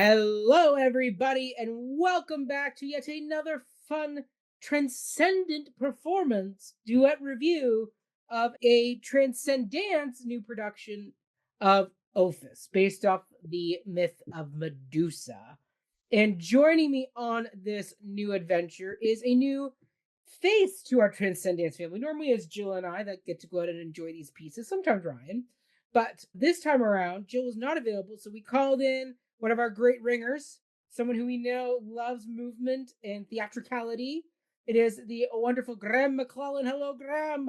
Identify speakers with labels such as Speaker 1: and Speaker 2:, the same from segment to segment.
Speaker 1: Hello, everybody, and welcome back to yet another fun, transcendent performance duet review of a Transcendence new production of Ophis, based off the myth of Medusa. And joining me on this new adventure is a new face to our Transcendence family. Normally, it's Jill and I that get to go out and enjoy these pieces, sometimes Ryan. But this time around, Jill was not available, so we called in one of our great ringers, someone who we know loves movement and theatricality. It is the wonderful Graeme McClelland. Hello, Graeme.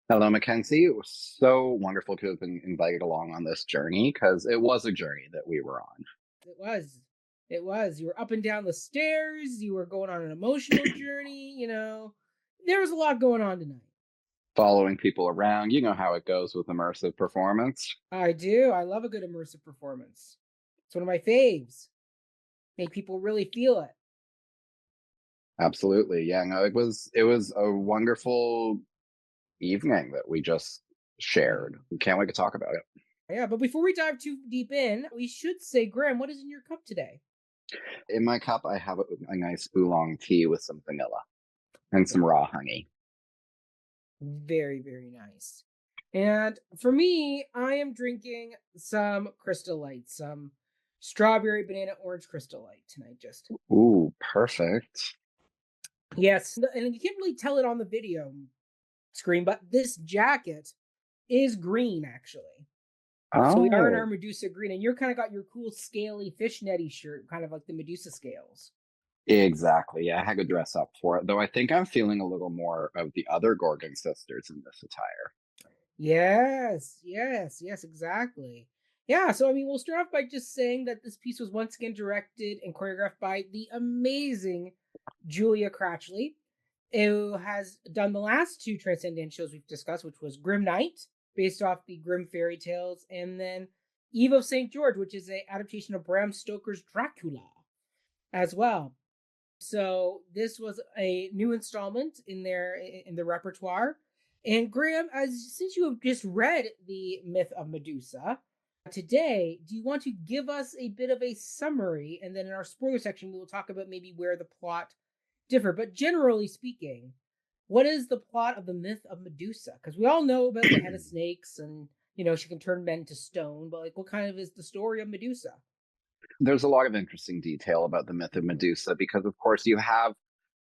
Speaker 2: Hello, Mackenzie. It was so wonderful to have been invited along on this journey because it was a journey that we were on.
Speaker 1: It was. It was. You were up and down the stairs. You were going on an emotional journey. There was a lot going on tonight.
Speaker 2: Following people around, you know how it goes with immersive performance.
Speaker 1: I do. I love a good immersive performance. It's one of my faves. Make people really feel it.
Speaker 2: Absolutely. Yeah, no, it was a wonderful evening that we just shared. We can't wait to talk about it.
Speaker 1: Yeah, but before we dive too deep in, we should say, Graeme, what is in your cup today?
Speaker 2: In my cup, I have a nice oolong tea with some vanilla and some raw honey.
Speaker 1: Very, very nice. And for me, I am drinking some Crystal Light, some strawberry, banana, orange Crystal Light tonight. Just
Speaker 2: Ooh, perfect.
Speaker 1: yes, and you can't really tell it on the video screen, but this jacket is green actually. So we are in our
Speaker 2: Oh,
Speaker 1: Medusa green, and you're kind of got your cool scaly fishnetty shirt, kind of like the Medusa scales.
Speaker 2: exactly. Yeah, I had to dress up for it, though I think I'm feeling a little more of the other Gorgon sisters in this attire.
Speaker 1: Yes, yes, yes, exactly. Yeah, so I mean, we'll start off by just saying that this piece was once again directed and choreographed by the amazing Julia Cratchley, who has done the last two Transcendent shows we've discussed, which was Grim Knight, based off the Grimm fairy tales, and then Eve of St. George, which is an adaptation of Bram Stoker's Dracula as well. So this was a new installment in the repertoire. And Graeme, as since you have just read the myth of Medusa, today, do you want to give us a bit of a summary? And then in our spoiler section, we will talk about maybe where the plot differ. But generally speaking, what is the plot of the myth of Medusa? Because we all know about the head of snakes and she can turn men to stone, but like what kind of is the story of Medusa?
Speaker 2: There's a lot of interesting detail about the myth of Medusa because, of course,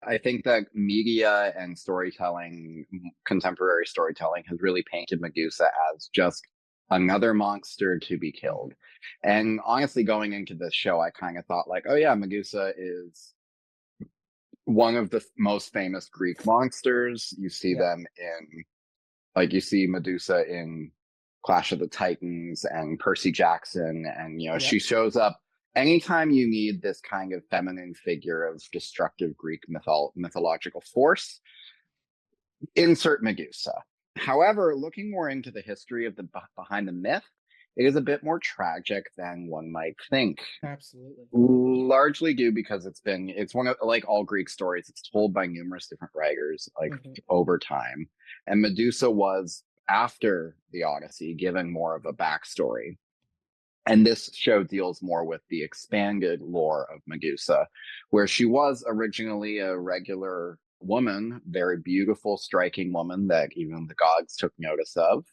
Speaker 2: I think that media and storytelling, contemporary storytelling, has really painted Medusa as just another monster to be killed. And honestly, going into this show, I kind of thought, like, oh, yeah, Medusa is one of the most famous Greek monsters. You see
Speaker 1: Yep.
Speaker 2: them you see Medusa in Clash of the Titans and Percy Jackson, and
Speaker 1: Yep.
Speaker 2: she shows up anytime you need this kind of feminine figure of destructive Greek mythological force. Insert Medusa. However, looking more into the history of the behind the myth, it is a bit more tragic than one might think.
Speaker 1: Absolutely.
Speaker 2: Largely due because it's one of, like all Greek stories, it's told by numerous different writers like
Speaker 1: Hmm.
Speaker 2: over time. And Medusa was, after the Odyssey, given more of a backstory. And this show deals more with the expanded lore of Medusa, where she was originally a regular woman, very beautiful, striking woman that even the gods took notice of.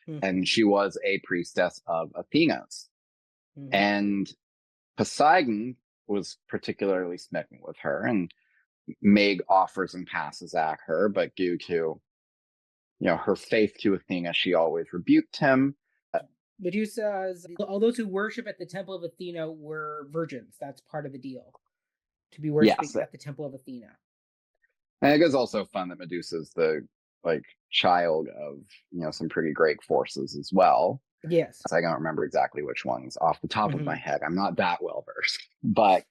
Speaker 1: Hmm.
Speaker 2: And she was a priestess of Athena's.
Speaker 1: Hmm.
Speaker 2: And Poseidon was particularly smitten with her and made offers and passes at her, but due to her faith to Athena, she always rebuked him.
Speaker 1: Medusa's all those who worship at the temple of Athena were virgins. That's part of the deal. To be worshiping
Speaker 2: Yes,
Speaker 1: at the temple of Athena.
Speaker 2: and it is also fun that Medusa's the child of some pretty great forces as well.
Speaker 1: Yes.
Speaker 2: I don't remember exactly which ones off the top of my
Speaker 1: Hmm.
Speaker 2: head. I'm not that well versed, but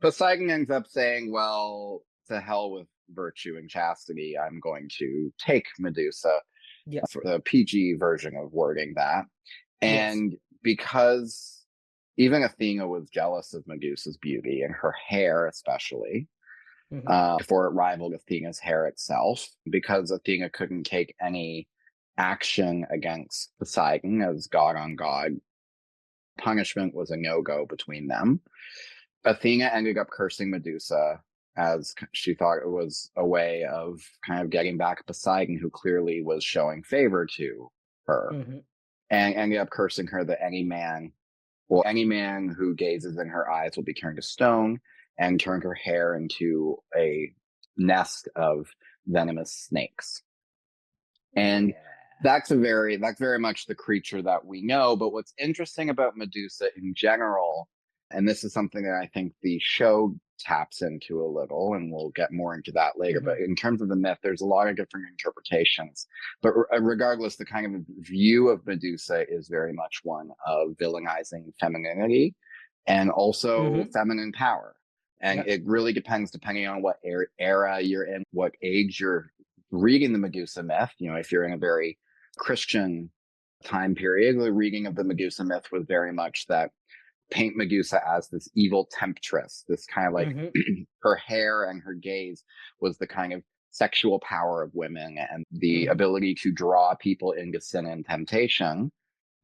Speaker 2: Poseidon ends up saying, "Well, to hell with virtue and chastity. I'm going to take Medusa."
Speaker 1: Yes.
Speaker 2: For the PG version of wording that.
Speaker 1: Yes.
Speaker 2: And because even Athena was jealous of Medusa's beauty and her hair, especially,
Speaker 1: Hmm.
Speaker 2: before it rivaled Athena's hair itself, because Athena couldn't take any action against Poseidon as god on god punishment was a no-go between them. Athena ended up cursing Medusa, as she thought it was a way of kind of getting back Poseidon, who clearly was showing favor to her,
Speaker 1: Mhm.
Speaker 2: and ended up cursing her that any man who gazes in her eyes will be turned to stone, and turned her hair into a nest of venomous snakes. And
Speaker 1: Yeah.
Speaker 2: that's very much the creature that we know. But what's interesting about Medusa in general, and this is something that I think the show taps into a little, and we'll get more into that later. But
Speaker 1: Mhm.
Speaker 2: in terms of the myth, there's a lot of different interpretations. But regardless, the kind of view of Medusa is very much one of villainizing femininity and also
Speaker 1: Mhm.
Speaker 2: feminine power. And
Speaker 1: Yep.
Speaker 2: it really depends, depending on what era you're in, what age you're reading the Medusa myth. You know, if you're in a very Christian time period, the reading of the Medusa myth was very much that paint Medusa as this evil temptress, this kind of like
Speaker 1: Mhm.
Speaker 2: her hair and her gaze was the kind of sexual power of women and the
Speaker 1: Mhm.
Speaker 2: ability to draw people into sin and temptation.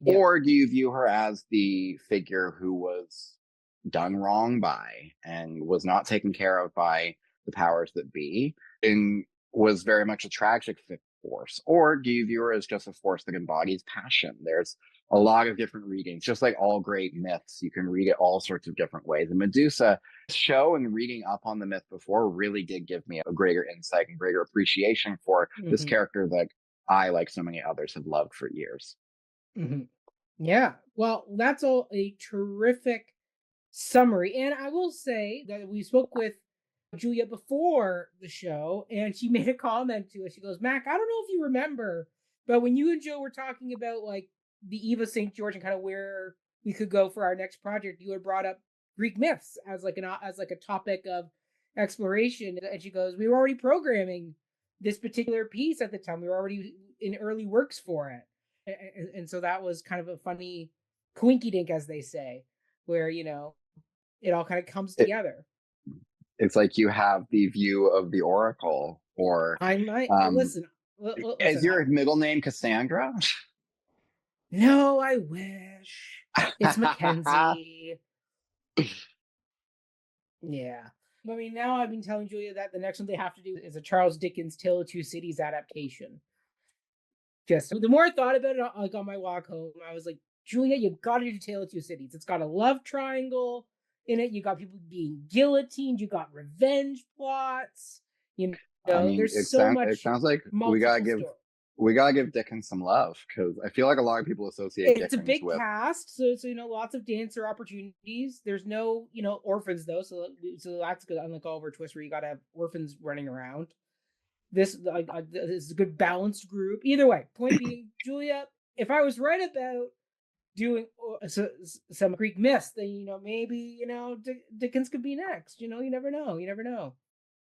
Speaker 1: Yep.
Speaker 2: Or do you view her as the figure who was done wrong by and was not taken care of by the powers that be and was very much a tragic force? Or do you view her as just a force that embodies passion? There's a lot of different readings, just like all great myths. You can read it all sorts of different ways. And Medusa show and reading up on the myth before really did give me a greater insight and greater appreciation for this
Speaker 1: Mhm.
Speaker 2: character that I, like so many others, have loved for years.
Speaker 1: Mhm. Yeah. Well, that's all a terrific summary. And I will say that we spoke with Julia before the show, and she made a comment to us. She goes, Mac, I don't know if you remember, but when you and Joe were talking about like the Eve of St. George and kind of where we could go for our next project, you had brought up Greek myths as like a topic of exploration. And she goes, we were already programming this particular piece at the time. We were already in early works for it. And so that was kind of a funny quinky dink, as they say, where, it all kind of comes
Speaker 2: It,
Speaker 1: together.
Speaker 2: it's like you have the view of the oracle, or
Speaker 1: I might
Speaker 2: um,
Speaker 1: listen.
Speaker 2: is
Speaker 1: Listen.
Speaker 2: your middle name Cassandra?
Speaker 1: No, I wish it's Mackenzie. Yeah. I mean, now I've been telling Julia that the next one they have to do is a Charles Dickens Tale of Two Cities adaptation. Just the more I thought about it, like on my walk home, I was like, Julia, you got to do Tale of Two Cities. It's got a love triangle in it. You got people being guillotined. You got revenge plots. You
Speaker 2: I mean,
Speaker 1: there's so
Speaker 2: it
Speaker 1: much
Speaker 2: sounds like
Speaker 1: multiple story.
Speaker 2: we gotta give Dickens some love, because I feel like a lot of people associate
Speaker 1: It's a
Speaker 2: Dickens
Speaker 1: big
Speaker 2: with.
Speaker 1: cast, so lots of dancer opportunities. There's no orphans though, so that's good. Unlike Oliver Twist, where you got to have orphans running around. This is a good balanced group. Either way, point being, Julia, if I was right about doing some Greek myths, then maybe Dickens could be next. You never know. You never know.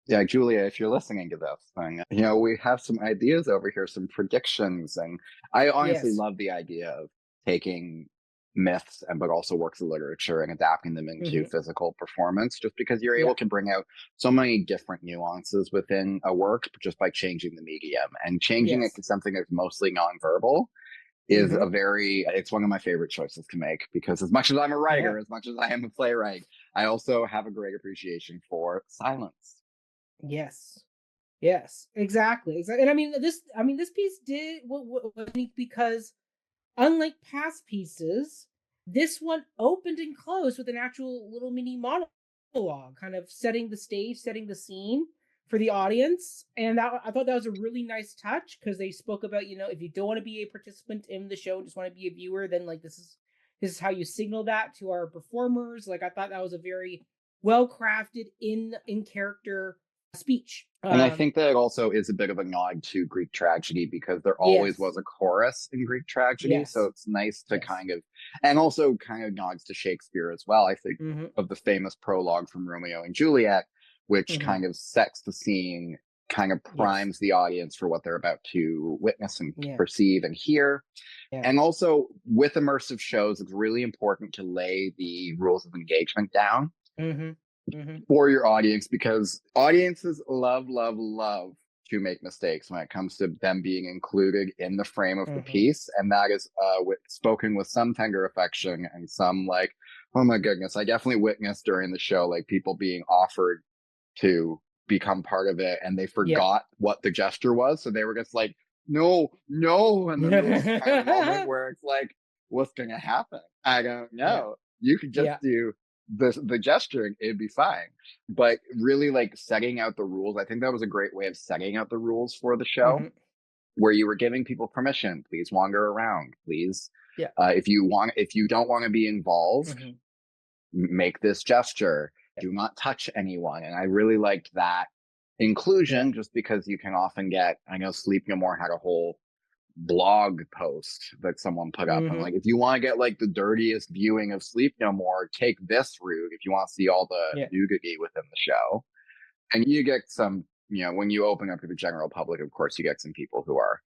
Speaker 2: Yeah, Julia, if you're listening to this thing, we have some ideas over here, some predictions, and I honestly
Speaker 1: Yes.
Speaker 2: love the idea of taking myths and but also works of literature and adapting them into
Speaker 1: Hmm.
Speaker 2: physical performance, just because you're
Speaker 1: Yeah.
Speaker 2: able to bring out so many different nuances within a work just by changing the medium, and changing it
Speaker 1: Yes.
Speaker 2: to something that's mostly nonverbal is
Speaker 1: Hmm.
Speaker 2: it's one of my favorite choices to make, because as much as I'm a
Speaker 1: Yeah.
Speaker 2: writer, as much as I am a playwright, I also have a great appreciation for silence.
Speaker 1: Yes. Yes. Exactly. Exactly. And I mean, this piece did what unique because unlike past pieces, this one opened and closed with an actual little mini monologue, kind of setting the stage, setting the scene for the audience. And I thought that was a really nice touch because they spoke about, if you don't want to be a participant in the show and just want to be a viewer, then like this is how you signal that to our performers. Like I thought that was a very well crafted in character speech.
Speaker 2: And I think that it also is a bit of a nod to Greek tragedy, because there always
Speaker 1: Yes.
Speaker 2: was a chorus in Greek tragedy. So
Speaker 1: Yes.
Speaker 2: it's nice to
Speaker 1: Yes.
Speaker 2: kind of, and also kind of nods to Shakespeare as well. I think
Speaker 1: Hmm.
Speaker 2: of the famous prologue from Romeo and Juliet, which
Speaker 1: Hmm.
Speaker 2: kind of sets the scene, kind of
Speaker 1: Yes.
Speaker 2: primes the audience for what they're about to witness and
Speaker 1: Yeah.
Speaker 2: perceive and hear.
Speaker 1: Yeah.
Speaker 2: And also with immersive shows, it's really important to lay the rules of engagement down
Speaker 1: Hmm. Hmm.
Speaker 2: for your audience, because audiences love, love, love to make mistakes when it comes to them being included in the frame of the
Speaker 1: Mm-hmm.
Speaker 2: piece, and that is spoken with some tender affection and some like, oh my goodness. I definitely witnessed during the show like people being offered to become part of it, and they
Speaker 1: Yeah.
Speaker 2: forgot what the gesture was, so they were just like, no, no, and then there was kind of a moment where it's like, what's gonna happen? I don't
Speaker 1: Yeah.
Speaker 2: know. You could just
Speaker 1: Yeah.
Speaker 2: do the gesturing, it'd be fine. But really, like, setting out the rules, I think that was a great way of setting out the rules for the show,
Speaker 1: Mm-hmm.
Speaker 2: where you were giving people permission. Please wander around. Please,
Speaker 1: Yeah.
Speaker 2: if you don't want to be involved,
Speaker 1: Mm-hmm.
Speaker 2: make this gesture. Do not touch anyone. And I really liked that
Speaker 1: Yeah.
Speaker 2: inclusion, just because you can often get, I know Sleep No More had a whole blog post that someone put up. And
Speaker 1: Mm-hmm.
Speaker 2: like, if you want to get like the dirtiest viewing of Sleep No More, take this route if you want to see all the
Speaker 1: Yeah.
Speaker 2: nudity within the show. And you get some, when you open up to the general public, of course, you get some people who are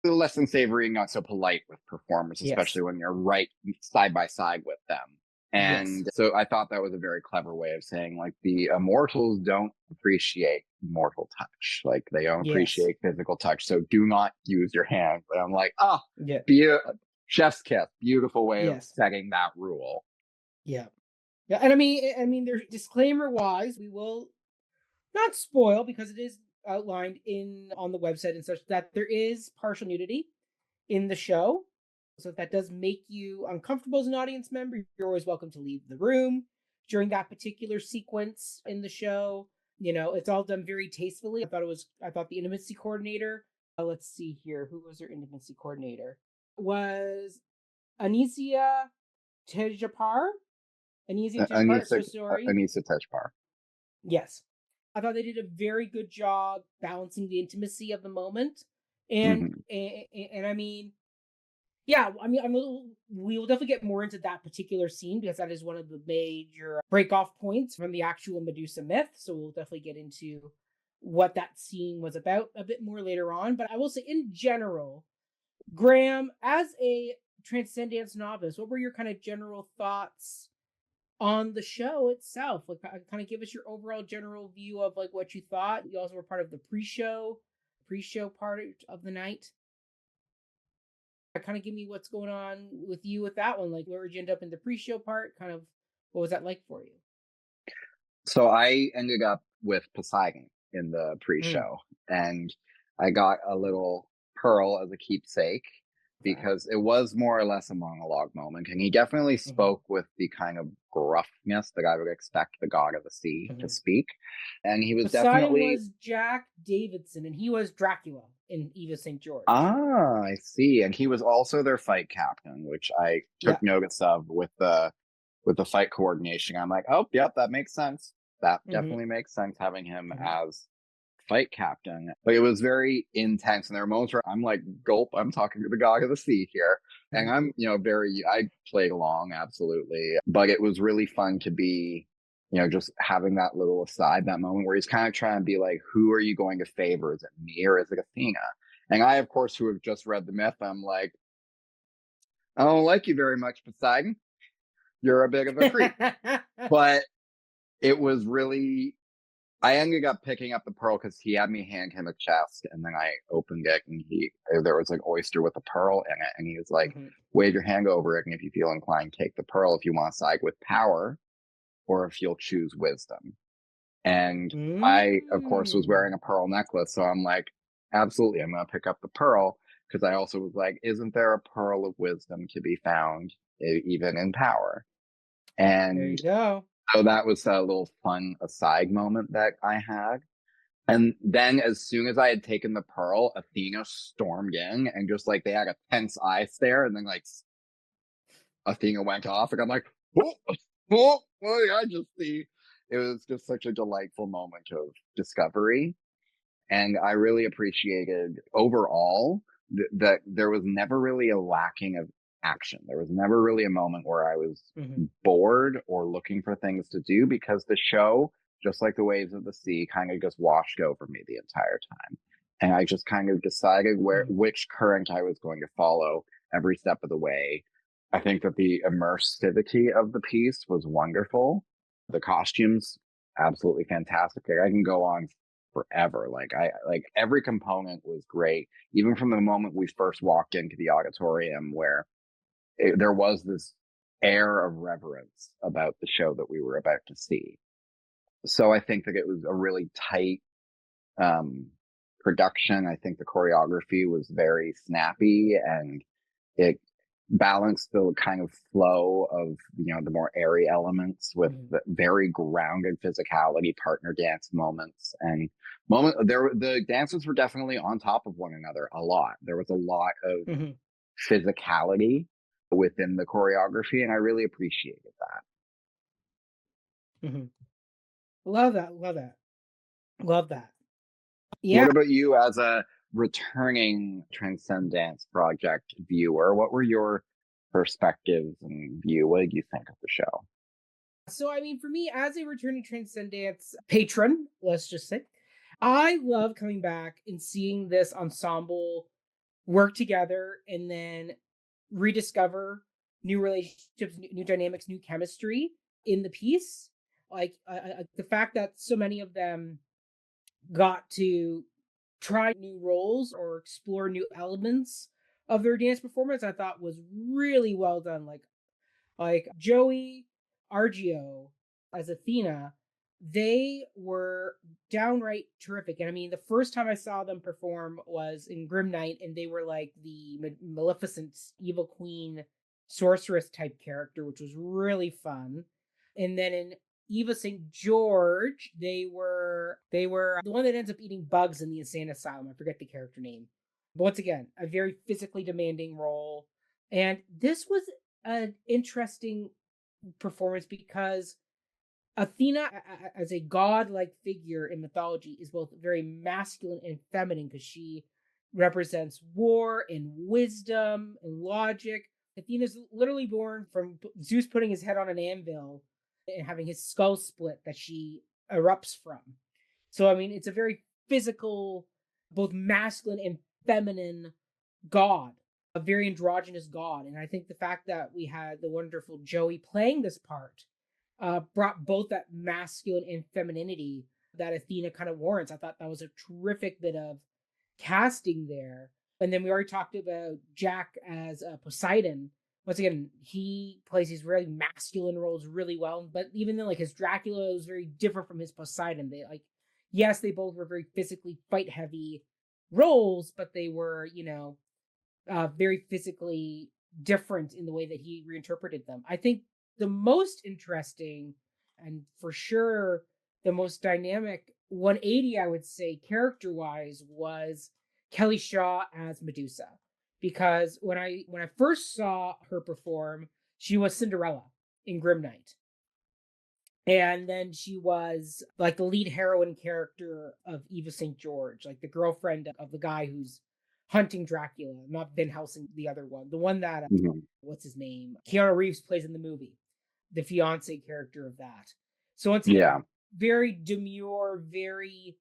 Speaker 2: a little less than savory and not so polite with performers,
Speaker 1: Yes.
Speaker 2: especially when you're right side by side with them.
Speaker 1: Yes.
Speaker 2: And so I thought that was a very clever way of saying, like, the immortals don't appreciate mortal touch. Like, they don't
Speaker 1: Yes.
Speaker 2: appreciate physical touch. So do not use your hands. But I'm like, oh,
Speaker 1: Yeah.
Speaker 2: be a chef's kiss. Beautiful way of
Speaker 1: Yes.
Speaker 2: setting that rule.
Speaker 1: Yeah. Yeah. And I mean, there's disclaimer wise, we will not spoil because it is outlined in on the website and such that there is partial nudity in the show. So if that does make you uncomfortable as an audience member, you're always welcome to leave the room during that particular sequence in the show. It's all done very tastefully. I thought the intimacy coordinator, let's see here, who was their intimacy coordinator? Was Anisia Tejapar. Anisia Tejapar,
Speaker 2: Anissa,
Speaker 1: so sorry.
Speaker 2: Anissa Teshpar.
Speaker 1: Yes. I thought they did a very good job balancing the intimacy of the moment. And
Speaker 2: Mm-hmm.
Speaker 1: and I mean, yeah, I mean, we will definitely get more into that particular scene because that is one of the major break off points from the actual Medusa myth. So we'll definitely get into what that scene was about a bit more later on. But I will say, in general, Graham, as a Transcendence novice, what were your kind of general thoughts on the show itself? Like, kind of give us your overall general view of like what you thought. You also were part of the pre-show part of the night. Kind of give me what's going on with you with that one. Like, where did you end up in the pre-show part? Kind of, what was that like for you?
Speaker 2: So I ended up with Poseidon in the
Speaker 1: Mm,
Speaker 2: pre-show, and I got a little pearl as a keepsake
Speaker 1: okay.
Speaker 2: because it was more or less a monologue moment, and he definitely
Speaker 1: Mm-hmm,
Speaker 2: spoke with the kind of gruffness that I would expect the god of the sea to
Speaker 1: mm-hmm.
Speaker 2: speak, and he was
Speaker 1: Poseidon
Speaker 2: definitely,
Speaker 1: was Jack Davidson, and he was Dracula in Eva St. George.
Speaker 2: ah, I see, and he was also their fight captain, which I
Speaker 1: Yeah.
Speaker 2: took notice of with the fight coordination. I'm like, oh, yep, that makes sense. That
Speaker 1: Mm-hmm,
Speaker 2: definitely makes sense having him
Speaker 1: mm-hmm,
Speaker 2: as fight captain. But it was very intense. And there were moments where I'm like, gulp, I'm talking to the god of the sea here. And
Speaker 1: mm-hmm,
Speaker 2: I'm, I played along, absolutely. But it was really fun to be, just having that little aside, that moment where he's kind of trying to be like, who are you going to favor? Is it me or is it Athena? And I, of course, who have just read the myth, I'm like, I don't like you very much, Poseidon. You're a bit of a creep. But it was really, I ended up picking up the pearl because he had me hand him a chest, and then I opened it, and there was an oyster with a pearl in it, and he was like,
Speaker 1: mm-hmm,
Speaker 2: wave your hand over it, and if you feel inclined, take the pearl if you want to side with power, or if you'll choose wisdom. And I, of course, was
Speaker 1: mm.
Speaker 2: wearing a pearl necklace, so I'm like, absolutely, I'm gonna pick up the pearl, because I also was like, isn't there a pearl of wisdom to be found even in power?
Speaker 1: There
Speaker 2: And
Speaker 1: you go.
Speaker 2: so that was a little fun aside moment that I had. And then as soon as I had taken the pearl, Athena stormed in, and just like they had a tense eye stare, and then like Athena went off, and I'm like, oh, oh, what did I just see? It was just such a delightful moment of discovery. And I really appreciated overall that there was never really a lacking of action. There was never really a moment where I was
Speaker 1: Mm-hmm,
Speaker 2: bored or looking for things to do, because the show, just like the waves of the sea, kind of just washed over me the entire time. And I just kind of decided
Speaker 1: mm-hmm,
Speaker 2: which current I was going to follow every step of the way. I think that the immersivity of the piece was wonderful. The costumes, absolutely fantastic. I can go on forever. Like every component was great, even from the moment we first walked into the auditorium, where there was this air of reverence about the show that we were about to see. So I think that it was a really tight um, production. I think the choreography was very snappy, and it balanced the kind of flow of the more airy elements with
Speaker 1: Mhm.
Speaker 2: the very grounded physicality partner dance moments and the dancers were definitely on top of one another a lot. There was a lot of
Speaker 1: Mhm.
Speaker 2: physicality within the choreography, and I really appreciated that.
Speaker 1: Mhm. Love that. Love that. Love that.
Speaker 2: What
Speaker 1: Yeah.
Speaker 2: about you as a returning Transcendence Project viewer? What were your perspectives and view? What did you think of the show?
Speaker 1: So, I mean, for me, as a returning Transcendence patron, let's just say, I love coming back and seeing this ensemble work together and then rediscover new relationships, new dynamics, new chemistry in the piece. Like the fact that so many of them got to try new roles or explore new elements of their dance performance, I thought was really well done. Like Joey Argio as Athena, they were downright terrific. And I mean, the first time I saw them perform was in Grim Night, and they were like the Maleficent evil queen sorceress type character, which was really fun. And then in Eva St. George, they were the one that ends up eating bugs in the insane asylum. I forget the character name. But once again, a very physically demanding role. And this was an interesting performance because Athena, as a god-like figure in mythology, is both very masculine and feminine because she represents war and wisdom and logic. Athena's literally born from Zeus putting his head on an anvil and having his skull split that she erupts from. So, I mean, it's a very physical, both masculine and feminine god, a very androgynous god. And I think the fact that we had the wonderful Joey playing this part brought both that masculine and femininity that Athena kind of warrants. I thought that was a terrific bit of casting there. And then we already talked about Jack as Poseidon. Once again, he plays these really masculine roles really well. But even then, like his Dracula was very different from his Poseidon. They like, yes, they both were very physically fight heavy roles, but they were, very physically different in the way that he reinterpreted them. I think the most interesting and for sure the most dynamic 180, I would say, character wise, was Kelly Shaw as Medusa. Because when I first saw her perform, she was Cinderella in Grim Night. And then she was like the lead heroine character of Eva St. George, like the girlfriend of the guy who's hunting Dracula, not Van Helsing, the other one, the one that
Speaker 2: Mhm.
Speaker 1: what's his name, Keanu Reeves plays in the movie, the fiance character of that. So once
Speaker 2: Yeah.
Speaker 1: again, very demure, very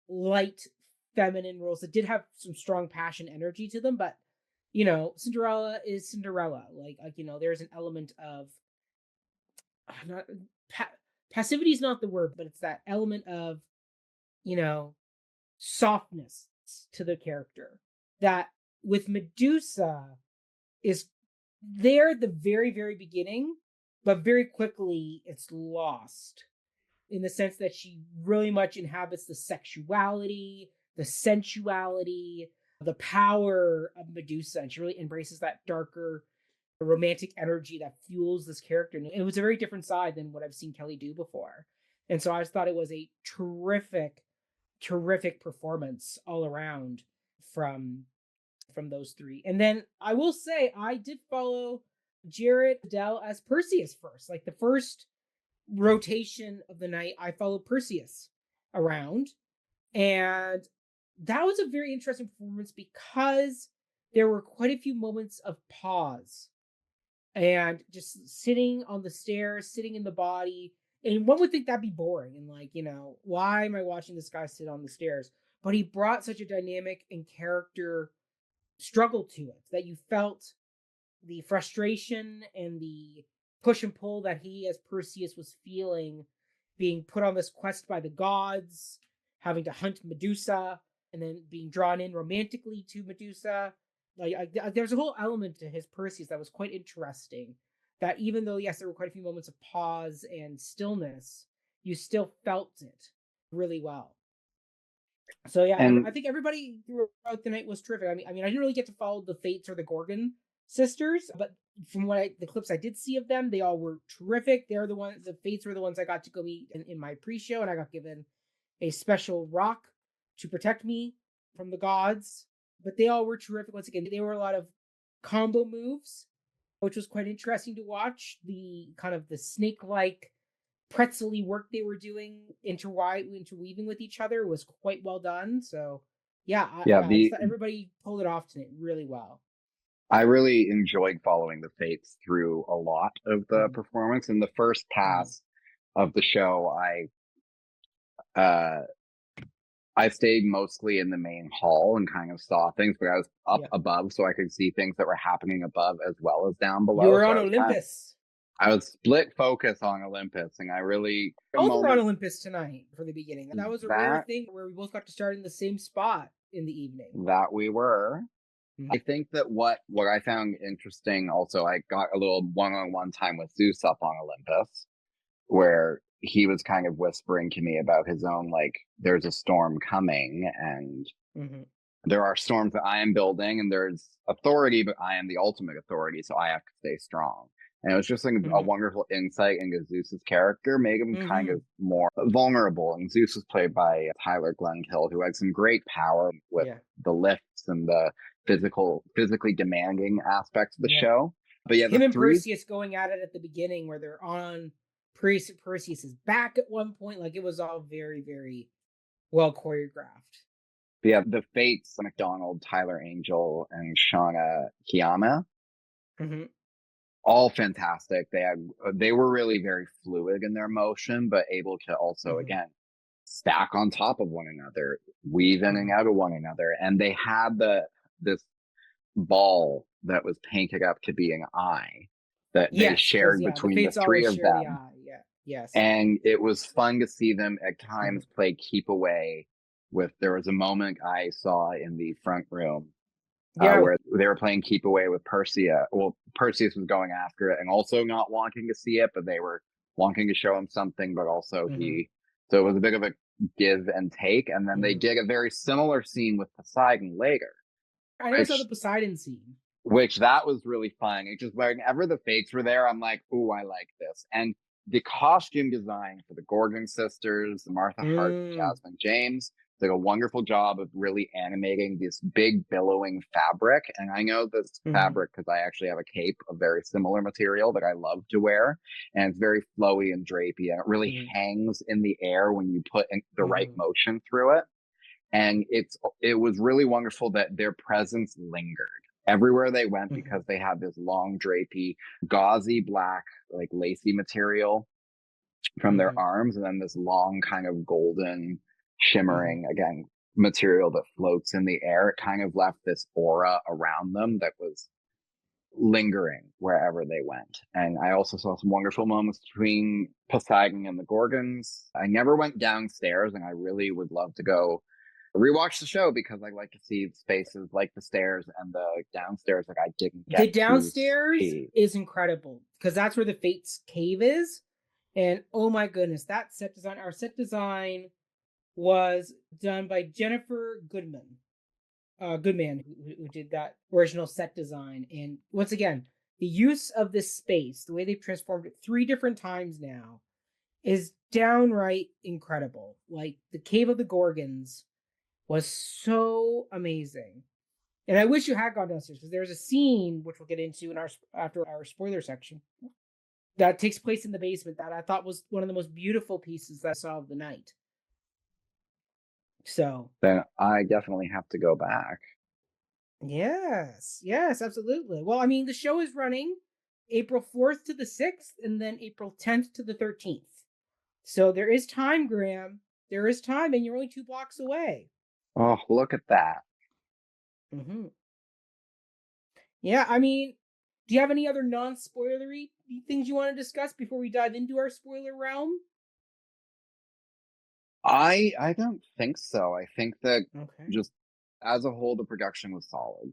Speaker 1: light, feminine roles that did have some strong passion energy to them, but Cinderella is Cinderella. There's an element of not pa- passivity is not the word, but it's that element of you know softness to the character that with Medusa is there at the very very beginning, but very quickly it's lost in the sense that she really much inhabits the sexuality, the sensuality, the power of Medusa, and she really embraces that darker romantic energy that fuels this character. And it was a very different side than what I've seen Kelly do before. And so I just thought it was a terrific, terrific performance all around from from those three. And then I will say I did follow Jared Adele as Perseus first. Like the first rotation of the night, I followed Perseus around. And that was a very interesting performance because there were quite a few moments of pause and just sitting on the stairs, sitting in the body. And one would think that'd be boring and like, why am I watching this guy sit on the stairs? But he brought such a dynamic and character struggle to it that you felt the frustration and the push and pull that he as Perseus was feeling being put on this quest by the gods having to hunt Medusa and then being drawn in romantically to Medusa. There's a whole element to his Perseus that was quite interesting. That even though, yes, there were quite a few moments of pause and stillness, you still felt it really well. So yeah,
Speaker 2: And
Speaker 1: I think everybody throughout the night was terrific. I didn't really get to follow the Fates or the Gorgon sisters, but from the clips I did see of them, they all were terrific. They're the ones. The Fates were the ones I got to go meet in my pre-show, and I got given a special rock to protect me from the gods. But they all were terrific. Once again, they were a lot of combo moves, which was quite interesting to watch. The kind of the snake-like pretzel-y work they were doing, interweaving with each other, was quite well done. So yeah,
Speaker 2: yeah,
Speaker 1: I just thought everybody pulled it off tonight really well.
Speaker 2: I really enjoyed following the Fates through a lot of the
Speaker 1: Mm-hmm.
Speaker 2: performance. In the first
Speaker 1: Mm-hmm.
Speaker 2: pass of the show, uh, I stayed mostly in the main hall and kind of saw things, but I was up
Speaker 1: Yeah,
Speaker 2: above so I could see things that were happening above as well as down
Speaker 1: you
Speaker 2: below.
Speaker 1: were
Speaker 2: So
Speaker 1: on Olympus.
Speaker 2: I was split focus on Olympus, and I really a
Speaker 1: Both were on
Speaker 2: moment
Speaker 1: Olympus tonight for the beginning. That was a rare
Speaker 2: that
Speaker 1: thing where we both got to start in the same spot in the evening.
Speaker 2: that we were.
Speaker 1: Mm-hmm.
Speaker 2: I think that what I found interesting also, I got a little one-on-one time with Zeus up on Olympus, where he was kind of whispering to me about his own, like, there's a storm coming, and
Speaker 1: Mm-hmm.
Speaker 2: there are storms that I am building, and there's authority, but I am the ultimate authority, so I have to stay strong. And it was just like a
Speaker 1: Mm-hmm.
Speaker 2: wonderful insight into Zeus's character, made him kind
Speaker 1: Mm-hmm.
Speaker 2: of more vulnerable. And Zeus was played by Tyler Glenhill, who had some great power with
Speaker 1: Yeah.
Speaker 2: the lifts and the physically demanding aspects of the
Speaker 1: Yeah.
Speaker 2: show. But yeah, the
Speaker 1: Him and
Speaker 2: three,
Speaker 1: Perseus going at it at the beginning where they're on Perseus's back at one point, like it was all very, very well choreographed.
Speaker 2: yeah, the Fates, McDonald, Tyler Angel, and Shauna Kiyama,
Speaker 1: Mm-hmm.
Speaker 2: all fantastic. They were really very fluid in their motion, but able to also
Speaker 1: Mm-hmm.
Speaker 2: again stack on top of one another, weave in and
Speaker 1: Mm-hmm.
Speaker 2: out of one another, and they had this ball that was painted up to be an eye that they
Speaker 1: Yes, because
Speaker 2: shared
Speaker 1: yeah, the
Speaker 2: between the
Speaker 1: Fates
Speaker 2: three
Speaker 1: always
Speaker 2: of
Speaker 1: share the
Speaker 2: them.
Speaker 1: eye. Yeah. Yes.
Speaker 2: And it was fun to see them at
Speaker 1: Mm-hmm.
Speaker 2: times play keep away with. There was a moment I saw in the front room
Speaker 1: Yeah.
Speaker 2: where they were playing keep away with Persia. Well, Perseus was going after it and also not wanting to see it, but they were wanting to show him something, but also
Speaker 1: Mm-hmm.
Speaker 2: so it was a bit of a give and take. And then they
Speaker 1: Mm-hmm.
Speaker 2: did a very similar scene with Poseidon later,
Speaker 1: I never saw the
Speaker 2: which
Speaker 1: Poseidon scene.
Speaker 2: that was really fun. It just, whenever the Fates were there, I'm like, ooh, I like this. And the costume design for the Gorgon sisters, Martha Hart and
Speaker 1: Mm.
Speaker 2: Jasmine James, did a wonderful job of really animating this big billowing fabric. And I know this
Speaker 1: Mm-hmm.
Speaker 2: fabric because I actually have a cape of very similar material that I love to wear. And it's very flowy and drapey, and it really
Speaker 1: Mm-hmm.
Speaker 2: hangs in the air when you put in the right
Speaker 1: Mm-hmm.
Speaker 2: motion through it. And it was really wonderful that their presence lingered everywhere they went,
Speaker 1: Mm-hmm.
Speaker 2: because they had this long drapey gauzy black like lacy material from their
Speaker 1: Mm-hmm.
Speaker 2: arms, and then this long kind of golden
Speaker 1: Mm-hmm.
Speaker 2: shimmering again material that floats in the air. It kind of left this aura around them that was lingering wherever they went. And I also saw some wonderful moments between Poseidon and the Gorgons. I never went downstairs, and I really would love to go rewatch the show because I like to see spaces like the stairs and the downstairs like I didn't
Speaker 1: The
Speaker 2: get to
Speaker 1: downstairs
Speaker 2: see.
Speaker 1: is incredible because that's where the Fates cave is. And oh my goodness, that set design, our set design was done by Jennifer Goodman, who did that original set design. And once again, the use of this space, the way they've transformed it 3 different times now, is downright incredible. Like the Cave of the Gorgons was so amazing. And I wish you had gone downstairs because there's a scene which we'll get into in our after our spoiler section that takes place in the basement that I thought was one of the most beautiful pieces that I saw of the night. So
Speaker 2: Then I definitely have to go back.
Speaker 1: yes, absolutely. Well, I mean, the show is running April 4th to the 6th, and then April 10th to the 13th. So there is time, Graham. There is time, and you're only 2 blocks away.
Speaker 2: Oh, look at that.
Speaker 1: Mm-hmm. Yeah, I mean, do you have any other non-spoilery things you want to discuss before we dive into our spoiler realm?
Speaker 2: I don't think so. I think that
Speaker 1: Okay.
Speaker 2: just as a whole, the production was solid.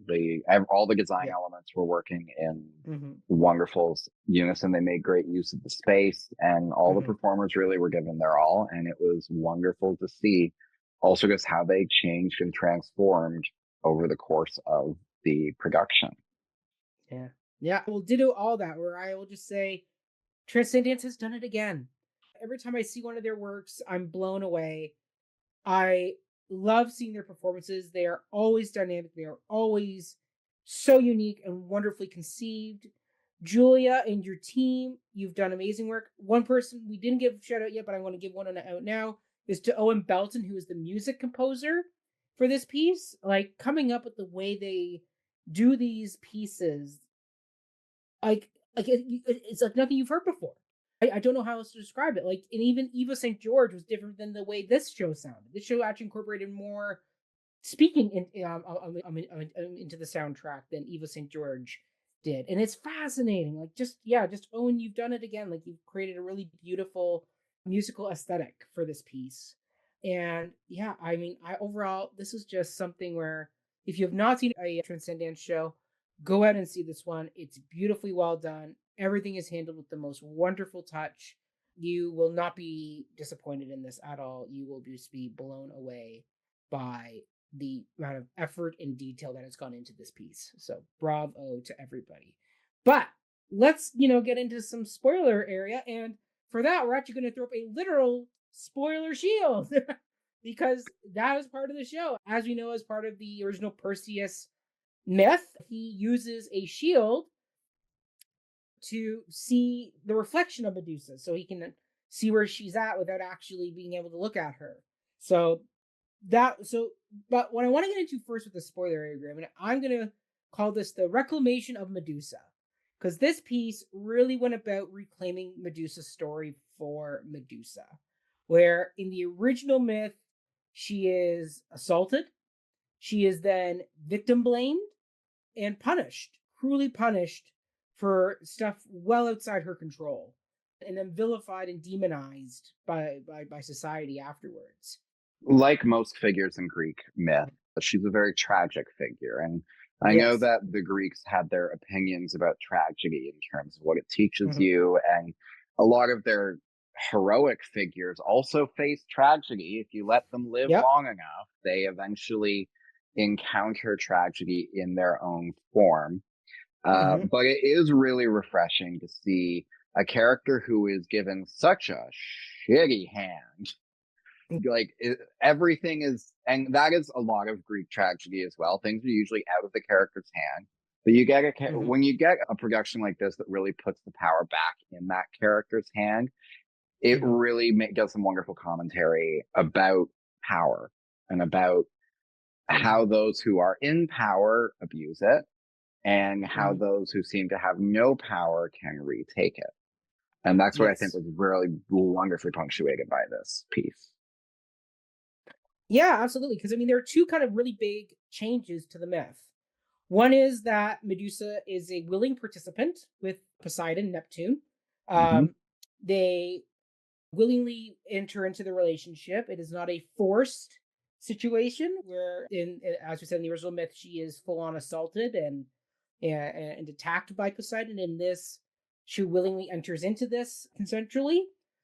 Speaker 2: All the design
Speaker 1: Yeah.
Speaker 2: elements were working in
Speaker 1: Mhm.
Speaker 2: wonderful unison. They made great use of the space, and all the
Speaker 1: Mhm.
Speaker 2: performers really were given their all. And it was wonderful to see also just how they changed and transformed over the course of the production.
Speaker 1: Yeah. Yeah. Well, ditto all that. Where I will just say, Transcendence has done it again. Every time I see one of their works, I'm blown away. I love seeing their performances. They are always dynamic. They are always so unique and wonderfully conceived. Julia and your team, you've done amazing work. One person we didn't give a shout out yet, but I want to give one out now is to Owen Belton, who is the music composer for this piece. Like coming up with the way they do these pieces, it's like nothing you've heard before. I don't know how else to describe it. Like, and even Eva St. George was different than the way this show sounded. This show actually incorporated more speaking into the soundtrack than Eva St. George did, and it's fascinating. Like, just Owen, you've done it again. Like, you've created a really beautiful musical aesthetic for this piece, and yeah, I mean, I overall this is just something where if you have not seen a Transcendence show, go out and see this one. It's beautifully well done. Everything is handled with the most wonderful touch. You will not be disappointed in this at all. You will just be blown away by the amount of effort and detail that has gone into this piece. So bravo to everybody. But let's, get into some spoiler area. And for that, we're actually going to throw up a literal spoiler shield because that is part of the show. As we know, as part of the original Perseus myth, he uses a shield to see the reflection of Medusa so he can see where she's at without actually being able to look at her. So but what I want to get into first with the spoiler area, and I'm gonna call this the reclamation of Medusa. Because this piece really went about reclaiming Medusa's story for Medusa. Where in the original myth, she is assaulted, she is then victim blamed and punished, cruelly punished for stuff well outside her control, and then vilified and demonized by society afterwards.
Speaker 2: Like most figures in Greek myth, she's a very tragic figure. And I know
Speaker 1: Yes.
Speaker 2: that the Greeks had their opinions about tragedy in terms of what it teaches
Speaker 1: Mhm.
Speaker 2: you. And a lot of their heroic figures also face tragedy. If you let them live
Speaker 1: Yep.
Speaker 2: long enough, they eventually encounter tragedy in their own form.
Speaker 1: Mhm.
Speaker 2: But it is really refreshing to see a character who is given such a shitty hand, like everything is, and that is a lot of Greek tragedy as well. Things are usually out of the character's hand, but
Speaker 1: Mhm.
Speaker 2: when you get a production like this that really puts the power back in that character's hand, it
Speaker 1: Mhm.
Speaker 2: really does some wonderful commentary about power and about how
Speaker 1: Mhm.
Speaker 2: those who are in power abuse it, and how
Speaker 1: Mhm.
Speaker 2: those who seem to have no power can retake it. And that's what I think
Speaker 1: Yes.
Speaker 2: was really wonderfully punctuated by this piece.
Speaker 1: Yeah, absolutely. Because I mean, there are two kind of really big changes to the myth. One is that Medusa is a willing participant with Poseidon, Neptune.
Speaker 2: Mm-hmm.
Speaker 1: Um, they willingly enter into the relationship. It is not a forced situation where, as we said in the original myth, she is full on assaulted and attacked by Poseidon. In this, she willingly enters into this consensually,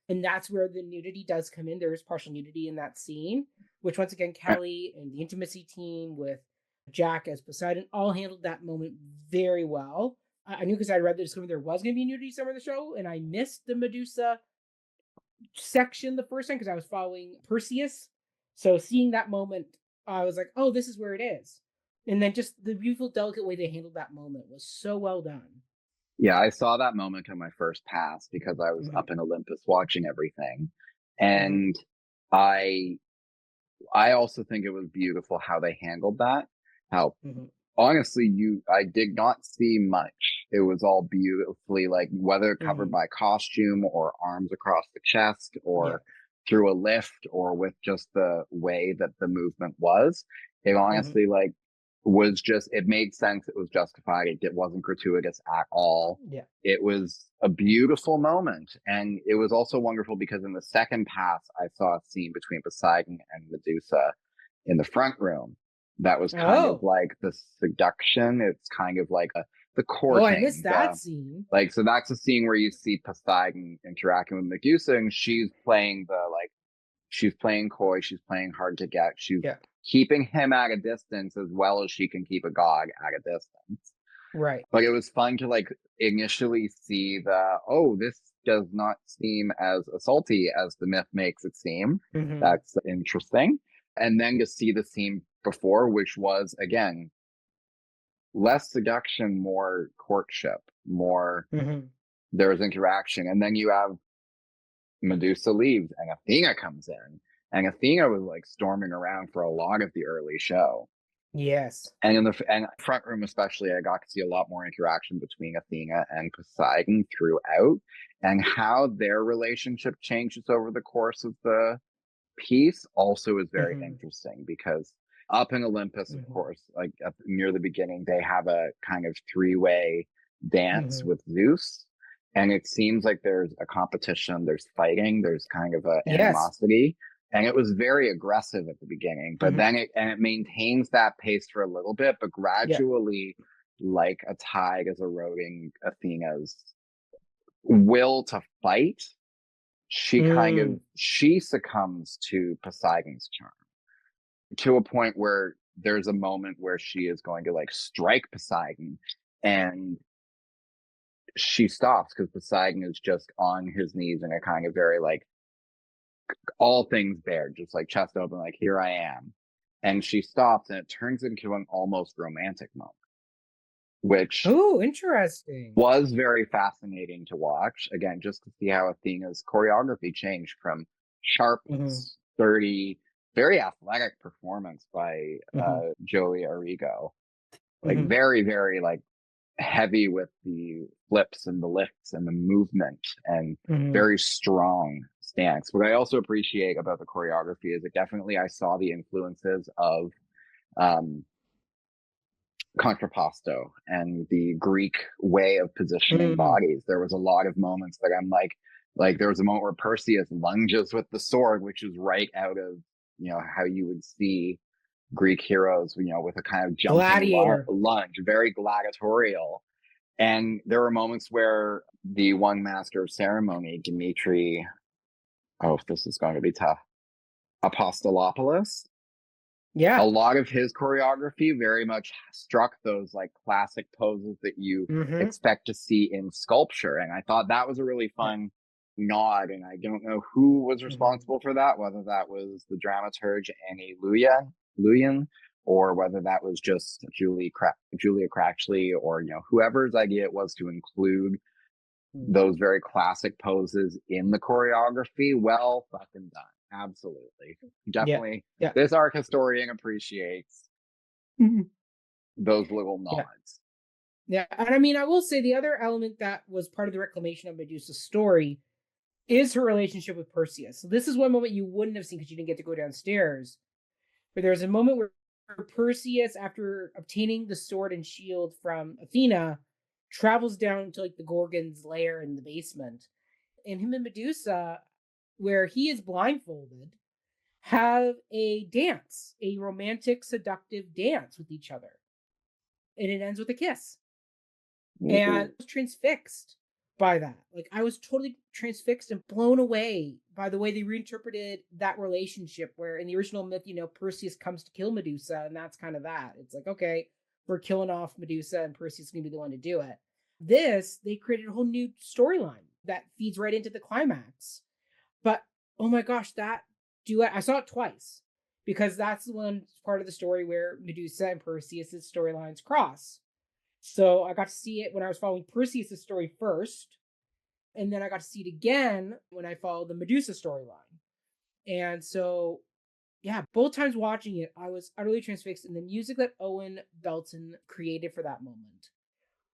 Speaker 1: and that's where the nudity does come in. There is partial nudity in that scene, which once again Kelly and the intimacy team with Jack as Poseidon all handled that moment very well. I knew because I read the discovery there was going to be nudity somewhere in the show, and I missed the Medusa section the first time because I was following Perseus. So seeing that moment, I was like, oh, this is where it is. And then just the beautiful, delicate way they handled that moment was so well done.
Speaker 2: Yeah, I saw that moment on my first pass because I was
Speaker 1: Mm-hmm.
Speaker 2: up in Olympus watching everything.
Speaker 1: Mm-hmm.
Speaker 2: And I I also think it was beautiful how they handled that. How
Speaker 1: Mm-hmm.
Speaker 2: honestly I did not see much. It was all beautifully, like, whether covered
Speaker 1: Mm-hmm.
Speaker 2: by costume or arms across the chest
Speaker 1: Yeah.
Speaker 2: or through a lift or with just the way that the movement was. It
Speaker 1: Mm-hmm.
Speaker 2: honestly, like, was just, it made sense. It was justified. It wasn't gratuitous at all.
Speaker 1: Yeah.
Speaker 2: It was a beautiful moment. And it was also wonderful because in the second pass, I saw a scene between Poseidon and Medusa in the front room. That was kind of
Speaker 1: Oh.
Speaker 2: like the seduction. It's kind of like the
Speaker 1: Oh, I missed
Speaker 2: courting.
Speaker 1: that scene.
Speaker 2: Like, so that's a scene where you see Poseidon interacting with Medusa, and she's playing she's playing coy, she's playing hard to get, she's
Speaker 1: Yeah.
Speaker 2: keeping him at a distance as well as she can keep a god at a distance.
Speaker 1: Right.
Speaker 2: But it was fun to like initially see this does not seem as assaulty as the myth makes it seem.
Speaker 1: Mm-hmm.
Speaker 2: That's interesting. And then to see the scene before, which was again less seduction, more courtship, more
Speaker 1: Mm-hmm.
Speaker 2: there's interaction. And then you have Medusa leaves and Athena comes in. And Athena was like storming around for a lot of the early show.
Speaker 1: Yes.
Speaker 2: And in the front room, especially, I got to see a lot more interaction between Athena and Poseidon throughout, and how their relationship changes over the course of the piece also is very
Speaker 1: Mm-hmm.
Speaker 2: interesting because up in Olympus, of
Speaker 1: Mm-hmm.
Speaker 2: course, like near the beginning, they have a kind of three-way dance
Speaker 1: Mm-hmm.
Speaker 2: with Zeus. And it seems like there's a competition, there's fighting, there's kind of a
Speaker 1: Yes.
Speaker 2: animosity. And it was very aggressive at the beginning, but
Speaker 1: Mm-hmm.
Speaker 2: then it maintains that pace for a little bit, but
Speaker 1: Yeah.
Speaker 2: gradually, like a tide is eroding Athena's will to fight.
Speaker 1: Mm.
Speaker 2: She succumbs to Poseidon's charm to a point where there's a moment where she is going to like strike Poseidon, and she stops because Poseidon is just on his knees in a kind of very like all things bare, just like chest open, like here I am. And she stops and it turns into an almost romantic moment, which
Speaker 1: Oh, interesting.
Speaker 2: was very fascinating to watch. Again, just to see how Athena's choreography changed from sharp,
Speaker 1: Mm-hmm.
Speaker 2: sturdy, very athletic performance by
Speaker 1: Mm-hmm.
Speaker 2: Joey Arrigo. Like
Speaker 1: Mm-hmm.
Speaker 2: very, very like heavy with the flips and the lifts and the movement and
Speaker 1: Mm-hmm.
Speaker 2: very strong stance. What I also appreciate about the choreography is that definitely I saw the influences of um, contrapposto and the Greek way of positioning
Speaker 1: Mm.
Speaker 2: bodies. There was a lot of moments that I'm like there was a moment where Perseus lunges with the sword, which is right out of how you would see Greek heroes, with a kind of jumping
Speaker 1: Gladiator.
Speaker 2: lunge, very gladiatorial. And there were moments where the one master of ceremony, Dimitri, oh, this is going to be tough, Apostolopoulos, a
Speaker 1: Yeah.
Speaker 2: lot of his choreography very much struck those like classic poses that you
Speaker 1: Mm-hmm.
Speaker 2: expect to see in sculpture. And I thought that was a really
Speaker 1: Yeah.
Speaker 2: fun nod. And I don't know who was
Speaker 1: Mm-hmm.
Speaker 2: responsible for that, whether that was the dramaturge Annie Luyan, or whether that was just Julia Cratchley, or whoever's idea it was to include those very classic poses in the choreography. Well fucking done. Absolutely.
Speaker 1: Yeah.
Speaker 2: Definitely.
Speaker 1: Yeah.
Speaker 2: This art historian appreciates
Speaker 1: Mhm.
Speaker 2: those little
Speaker 1: Yeah.
Speaker 2: nods.
Speaker 1: Yeah. And I mean, I will say the other element that was part of the reclamation of Medusa's story is her relationship with Perseus. So this is one moment you wouldn't have seen because you didn't get to go downstairs. But there's a moment where Perseus, after obtaining the sword and shield from Athena, travels down to like the Gorgon's lair in the basement. And him and Medusa, where he is blindfolded, have a dance, a romantic, seductive dance with each other. And it ends with a kiss. And I
Speaker 2: Ooh.
Speaker 1: was transfixed by that. Like I was totally transfixed and blown away by the way they reinterpreted that relationship. Where in the original myth, Perseus comes to kill Medusa, and that's kind of that. It's like, okay, we're killing off Medusa, and Perseus is gonna be the one to do it. This, they created a whole new storyline that feeds right into the climax. But oh my gosh, that duet, I saw it twice because that's the one part of the story where Medusa and Perseus' storylines cross. So I got to see it when I was following Perseus' story first, and then I got to see it again when I followed the Medusa storyline. And so, yeah, both times watching it, I was utterly transfixed. And the music that Owen Belton created for that moment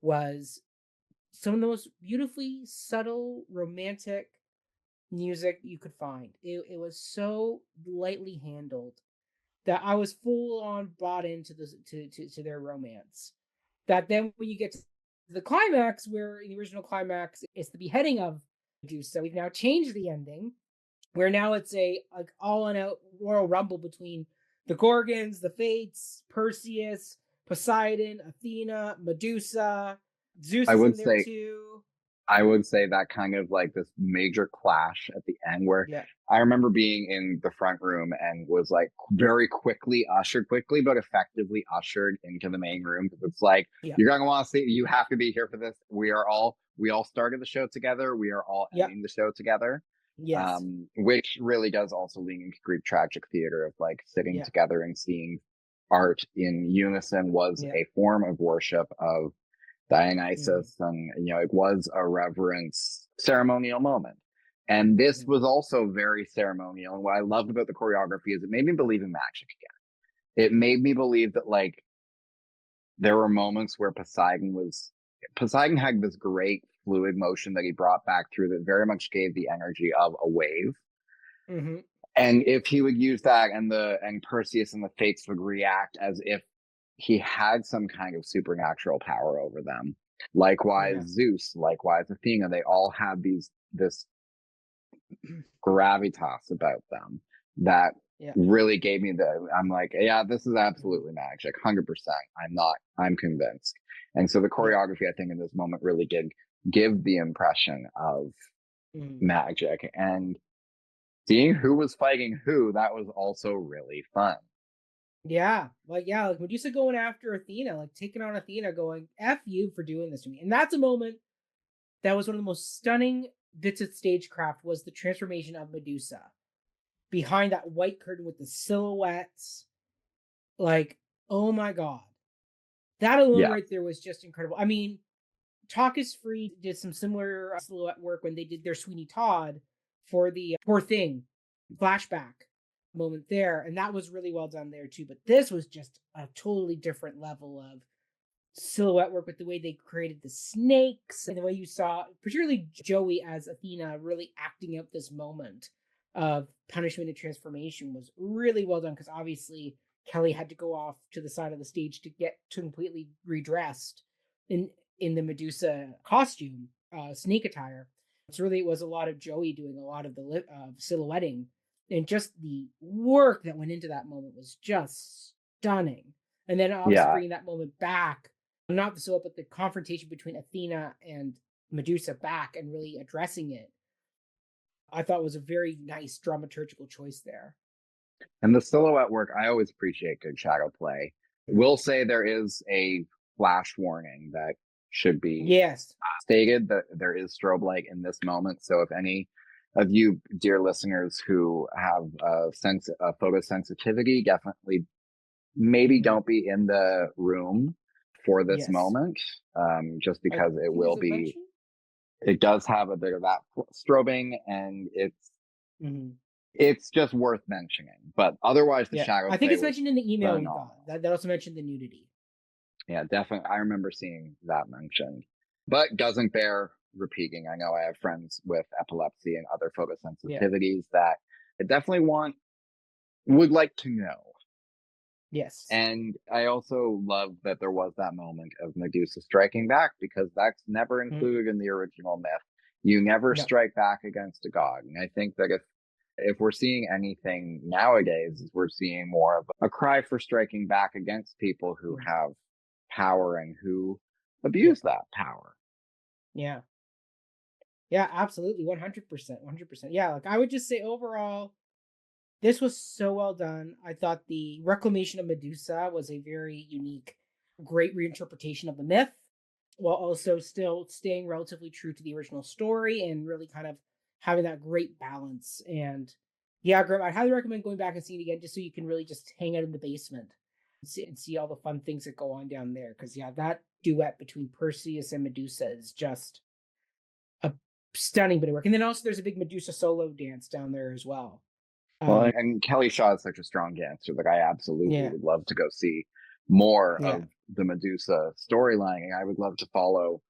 Speaker 1: was some of the most beautifully subtle, romantic music you could find. It was so lightly handled that I was full on bought into this to their romance. That then when you get to the climax, where in the original climax it's the beheading of Medusa, we've now changed the ending, where now it's a like all on out royal rumble between the Gorgons, the Fates, Perseus, Poseidon, Athena, Medusa, Zeus
Speaker 2: I
Speaker 1: is
Speaker 2: would
Speaker 1: in there
Speaker 2: say
Speaker 1: too.
Speaker 2: I would say that kind of like this major clash at the end where
Speaker 1: Yeah,
Speaker 2: I remember being in the front room and was like very quickly but effectively ushered into the main room because it's like
Speaker 1: yeah,
Speaker 2: you're gonna want to see, you have to be here for this. We all started the show together. We are all
Speaker 1: yeah,
Speaker 2: ending the show together.
Speaker 1: yes,
Speaker 2: Which really does also lean into Greek tragic theater of like sitting
Speaker 1: yeah,
Speaker 2: together and seeing art in unison was
Speaker 1: yeah,
Speaker 2: a form of worship of
Speaker 1: mm,
Speaker 2: Dionysus, and it was a reverence ceremonial moment. And this
Speaker 1: mm,
Speaker 2: was also very ceremonial. And what I loved about the choreography is it made me believe in magic again. It made me believe that like there were moments where Poseidon had this great fluid motion that he brought back through that very much gave the energy of a wave.
Speaker 1: mm-hmm,
Speaker 2: And if he would use that and Perseus and the Fates would react as if he had some kind of supernatural power over them. Likewise
Speaker 1: yeah,
Speaker 2: Zeus, likewise Athena, they all had this gravitas about them that
Speaker 1: yeah,
Speaker 2: really gave me I'm like, yeah, this is
Speaker 1: mm,
Speaker 2: absolutely magic, 100%. I'm convinced. And so the
Speaker 1: yeah,
Speaker 2: choreography, I think, in this moment really did give the impression of
Speaker 1: mm.
Speaker 2: magic. And seeing who was fighting who, that was also really fun.
Speaker 1: Yeah, like Medusa going after Athena, like taking on Athena, going "F you for doing this to me," and that's a moment that was one of the most stunning bits of stagecraft. Was the transformation of Medusa behind that white curtain with the silhouettes. Like, oh my god, that alone
Speaker 2: Yeah.
Speaker 1: right there was just incredible. I mean, Talk is Free did some similar silhouette work when they did their Sweeney Todd for the Poor Thing flashback moment there, and that was really well done there too. But this was just a totally different level of silhouette work with the way they created the snakes and the way you saw, particularly Joey as Athena, really acting out this moment of punishment and transformation was really well done because obviously Kelly had to go off to the side of the stage to get completely redressed in the Medusa costume, snake attire. So really, it was a lot of Joey doing a lot of the silhouetting, and just the work that went into that moment was just stunning. And then obviously
Speaker 2: Yeah.
Speaker 1: bringing that moment back, not the silhouette, but the confrontation between Athena and Medusa back and really addressing it, I thought was a very nice dramaturgical choice there.
Speaker 2: And the silhouette work, I always appreciate good shadow play. Will say there is a flash warning that should be
Speaker 1: Yes.
Speaker 2: stated that there is strobe light in this moment. So if any of you dear listeners who have a photosensitivity, definitely maybe
Speaker 1: Mm,
Speaker 2: don't be in the room for this
Speaker 1: yes.
Speaker 2: moment, just
Speaker 1: I
Speaker 2: because
Speaker 1: think is it mentioned?
Speaker 2: it does have a bit of that strobing, and
Speaker 1: Mm-hmm.
Speaker 2: it's just worth mentioning. But otherwise, the
Speaker 1: Yeah.
Speaker 2: shadow
Speaker 1: I think
Speaker 2: play
Speaker 1: it's
Speaker 2: was
Speaker 1: mentioned in the email we got.
Speaker 2: phenomenal.
Speaker 1: That also mentioned the nudity.
Speaker 2: Yeah, definitely. I remember seeing that mentioned, but doesn't bear repeating. I know I have friends with epilepsy and other
Speaker 1: Yeah.
Speaker 2: photosensitivities that I definitely would like to know.
Speaker 1: Yes.
Speaker 2: And I also love that there was that moment of Medusa striking back because that's never
Speaker 1: Mm,
Speaker 2: included in the original myth. You never
Speaker 1: no.
Speaker 2: strike back against a god. And I think that if we're seeing anything nowadays, is we're seeing more of a cry for striking back against people who
Speaker 1: Mm,
Speaker 2: have power and who
Speaker 1: yeah.
Speaker 2: abuse that power.
Speaker 1: Yeah. Yeah, absolutely. 100%. 100%. Yeah, like I would just say overall, this was so well done. I thought the reclamation of Medusa was a very unique, great reinterpretation of the myth, while also still staying relatively true to the original story and really kind of having that great balance. And yeah, Graham, I highly recommend going back and seeing it again just so you can really just hang out in the basement and see all the fun things that go on down there. Because yeah, that duet between Perseus and Medusa is just a stunning bit of work. And then also there's a big Medusa solo dance down there as well.
Speaker 2: Well,
Speaker 1: Um,
Speaker 2: and Kelly Shaw is such a strong dancer that I absolutely
Speaker 1: yeah,
Speaker 2: would love to go see more
Speaker 1: yeah.
Speaker 2: of the Medusa storyline. And I would love to follow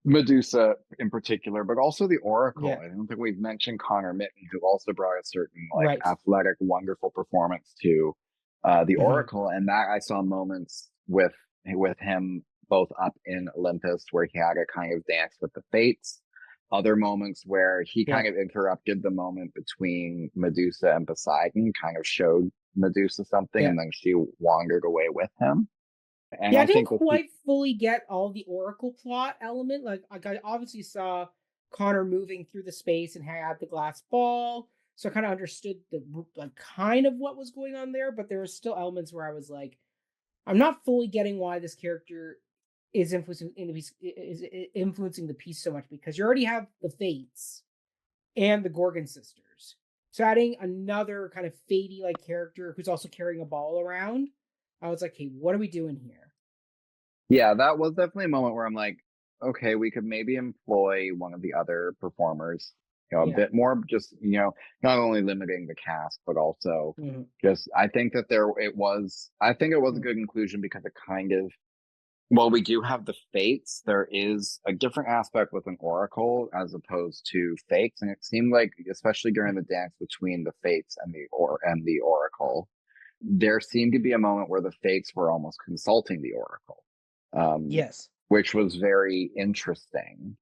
Speaker 2: Medusa in particular, but also the Oracle.
Speaker 1: Yeah.
Speaker 2: I don't think we've mentioned Connor Mitten, who also brought a certain like
Speaker 1: Right.
Speaker 2: athletic, wonderful performance to the
Speaker 1: Hmm.
Speaker 2: Oracle, and that I saw moments with him both up in Olympus where he had a kind of dance with the fates. Other moments where he
Speaker 1: Yeah.
Speaker 2: kind of interrupted the moment between Medusa and Poseidon, kind of showed Medusa something,
Speaker 1: Yeah.
Speaker 2: and then she wandered away with him. And
Speaker 1: Yeah, I
Speaker 2: I
Speaker 1: didn't
Speaker 2: think that
Speaker 1: quite fully get all the Oracle plot element. Like I obviously saw Connor moving through the space and had the glass ball, so I kind of understood the like kind of what was going on there. But there were still elements where I was like, I'm not fully getting why this character is influencing in the piece, is influencing the piece so much because you already have the Fates and the Gorgon sisters. So adding another kind of Fatey like character who's also carrying a ball around, I was like, hey, what are we doing here?
Speaker 2: yeah, that was definitely a moment where I'm like, okay, we could maybe employ one of the other performers, a
Speaker 1: Yeah.
Speaker 2: bit more, just, not only limiting the cast, but also
Speaker 1: Mhm.
Speaker 2: just, I think it was a
Speaker 1: Mhm.
Speaker 2: good inclusion because it kind of, well, we do have the fates. There is a different aspect with an oracle as opposed to fates. And it seemed like, especially during the dance between the fates and the oracle, there seemed to be a moment where the fates were almost consulting the oracle, um,
Speaker 1: Yes.
Speaker 2: which was very interesting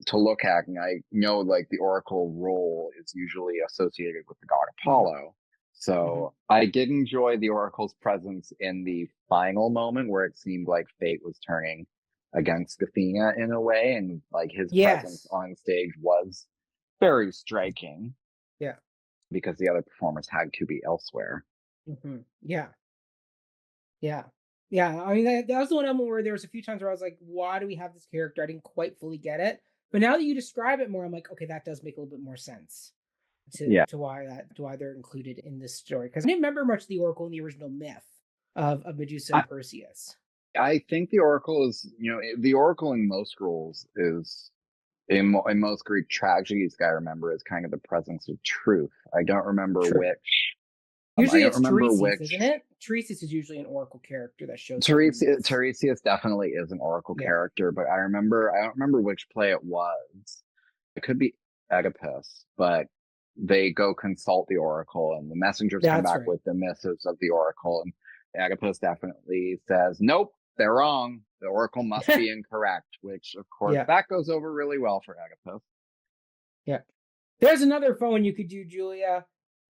Speaker 2: to look at. And I know like the oracle role is usually associated with the god
Speaker 1: Mhm.
Speaker 2: Apollo.
Speaker 1: Mhm.
Speaker 2: So I did enjoy the oracle's presence in the final moment where it seemed like fate was turning against Athena in a way, and like his presence
Speaker 1: Yes.
Speaker 2: on stage was very striking
Speaker 1: Yeah.
Speaker 2: because the other performers had to be elsewhere.
Speaker 1: Yeah. Yeah. Yeah. I mean, that was the one element where there was a few times where I was like, why do we have this character? I didn't quite fully get it. But now that you describe it more, I'm like, okay, that does make a little bit more sense
Speaker 2: Yeah.
Speaker 1: to why they're included in this story. Because I didn't remember much of the Oracle in the original myth of Medusa
Speaker 2: I,
Speaker 1: and Perseus.
Speaker 2: I think the oracle is, the oracle in most rules is in most Greek tragedies. I remember is kind of the presence of truth. I don't remember
Speaker 1: True.
Speaker 2: which. I
Speaker 1: Usually
Speaker 2: don't
Speaker 1: it's
Speaker 2: remember
Speaker 1: Tiresias, isn't
Speaker 2: which.
Speaker 1: it? Tiresias is usually an Oracle character that shows up in the myths.
Speaker 2: Tiresias definitely is an oracle
Speaker 1: Yeah.
Speaker 2: character, but I don't remember which play it was. It could be Oedipus, but they go consult the oracle, and the messengers come
Speaker 1: That's
Speaker 2: back
Speaker 1: right.
Speaker 2: with the missives of the oracle, and Oedipus definitely says, "Nope, they're wrong. The oracle must be incorrect." Which, of course,
Speaker 1: Yeah.
Speaker 2: that goes over really well for Oedipus.
Speaker 1: Yeah. There's another phone you could do, Julia.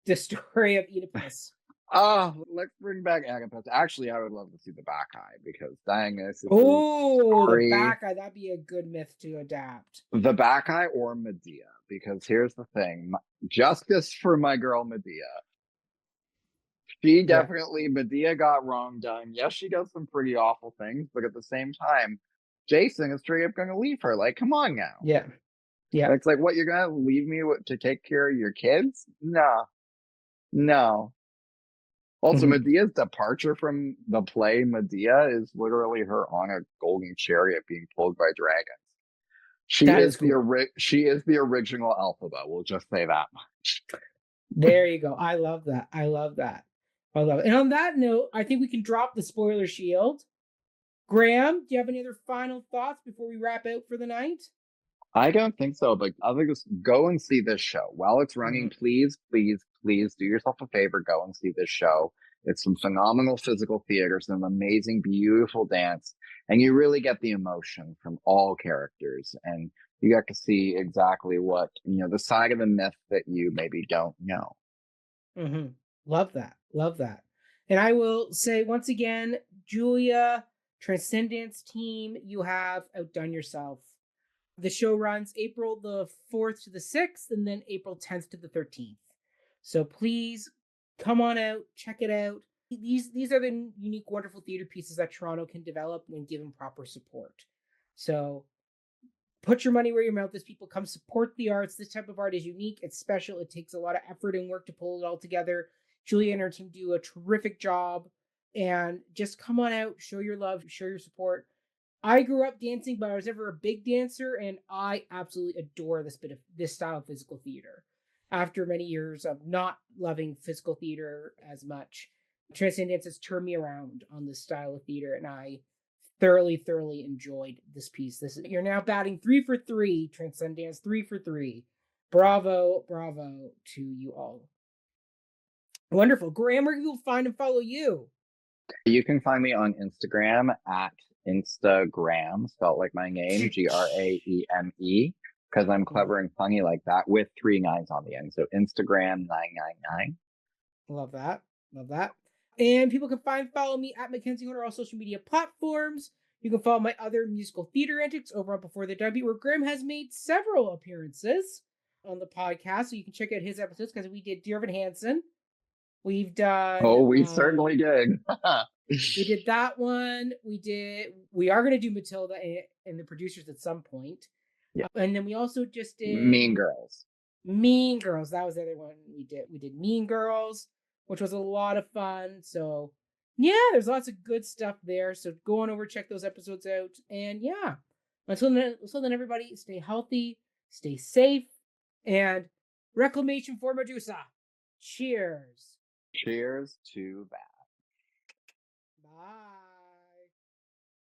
Speaker 1: The story of Oedipus.
Speaker 2: Let's bring back Oedipus. Actually, I would love to see the back eye because dang, this is
Speaker 1: Oh, the
Speaker 2: pretty.
Speaker 1: back eye. That'd be a good myth to adapt.
Speaker 2: The Bacchae or Medea, because here's the thing: justice for my girl Medea. She
Speaker 1: Yeah.
Speaker 2: definitely Medea got wrong done. Yes, she does some pretty awful things, but at the same time, Jason is straight up going to leave her. Like, come on now.
Speaker 1: Yeah. Yeah.
Speaker 2: It's like, what, you're going to leave me to take care of your kids? No, no. Also,
Speaker 1: Mhm.
Speaker 2: Medea's departure from the play Medea is literally her on a golden chariot being pulled by dragons.
Speaker 1: That is cool.
Speaker 2: She is the original Alphaba. We'll just say that much.
Speaker 1: There you go. I love that. I love that. I love it. And on that note, I think we can drop the spoiler shield. Graham, do you have any other final thoughts before we wrap out for the night?
Speaker 2: I don't think so, but other just go and see this show while it's running.
Speaker 1: Mhm.
Speaker 2: Please, please, please do yourself a favor. Go and see this show. It's some phenomenal physical theater, some amazing, beautiful dance, and you really get the emotion from all characters, and you get to see exactly what the side of the myth that you maybe don't know.
Speaker 1: Mhm. Love that. Love that. And I will say once again, Julia, Transcendence team, you have outdone yourself. The show runs April the 4th to the 6th and then April 10th to the 13th. So please come on out, check it out. These are the unique, wonderful theater pieces that Toronto can develop when given proper support. So put your money where your mouth is. People come support the arts. This type of art is unique. It's special. It takes a lot of effort and work to pull it all together. Julia and her team do a terrific job. And just come on out, show your love, show your support. I grew up dancing, but I was never a big dancer, and I absolutely adore this style of physical theater. After many years of not loving physical theater as much, Transcendence has turned me around on this style of theater, and I thoroughly enjoyed this piece. You're now batting 3 for 3, Transcendence 3 for 3. Bravo to you all. Wonderful. Graeme, where people find and follow you?
Speaker 2: You can find me on Instagram at Instagram, spelled like my name, Graeme, because I'm clever and funny like that with 3 9s on the end. So Instagram 999.
Speaker 1: Love that. Love that. And people can follow me at Mackenzie Horner on all social media platforms. You can follow my other musical theater antics over on Before the Debut, where Graeme has made several appearances on the podcast. So you can check out his episodes because we did Dear Evan Hansen. We've done
Speaker 2: Oh, we certainly did.
Speaker 1: we did that one. We are gonna do Matilda and the producers at some point.
Speaker 2: Yeah.
Speaker 1: And then we also just did
Speaker 2: Mean Girls.
Speaker 1: Mean Girls. That was the other one we did. We did Mean Girls, which was a lot of fun. So yeah, there's lots of good stuff there. So go on over, check those episodes out. And yeah, until then, everybody stay healthy, stay safe, and reclamation for Medusa. Cheers.
Speaker 2: Cheers to that.